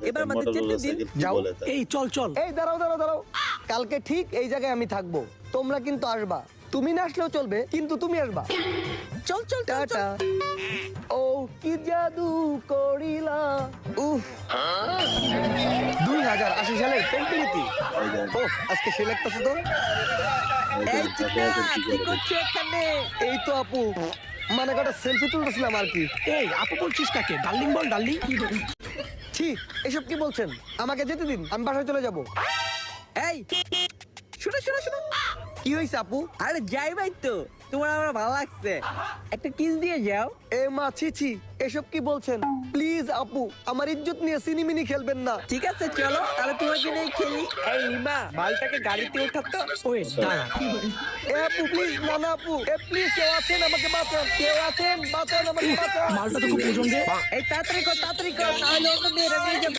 এবার আমাদের যেতে দিন। যাও। এই চল চল। এই দাঁড়াও দাঁড়াও দাঁড়াও, কালকে ঠিক এই জায়গায় আমি থাকবো, তোমরা কিন্তু আসবা। তুমি না আসলেও চলবে, কিন্তু তুমি আসবা। চল চল চল টাটা। চল। ও কি জাদু করিলা। উফ 2080 সালের পেন্টিংটি। ও আজকে সে লাগতেছে তো। এই চিকনা কি করছো এখানে? এই তো আপু, মানে কটা সেলফি তুলতেছিলাম আর কি। এই আপু বলছিস কাকে? ডার্লিং বল ডার্লিং। ছি, এসব কি বলছেন? আমাকে যেতে দিন, আমি বাসায় চলে যাব। এই শোনো শোনো শোনো। কি হয়েছে আপু? আরে যাই ভাই তো, তোমার আমার ভালো লাগছে, একটা কিস দিয়ে যাও। এ মা ছি ছি, এসব কি বলছেন? প্লিজ আপু, আমার ইজ্জত নিয়ে সিনিমিনি খেলবেন না। ঠিক আছে চলো তাহলে তোমাকে নিয়ে খেলি। এই লিমা মালটাকে গাড়িতে উঠাতো। ওই দাঁড়া। এ আপু প্লিজ, না না আপু, এ প্লিজ, কেউ আছেন আমাকে বাঁচান, কেউ আছেন বাঁচান, আমাকে বাঁচান। মালটা তো খুব ওজন রে। এই তাড়াতাড়ি কর তাড়াতাড়ি কর, তাহলে অন্য মেয়েরা নিয়ে যাবে।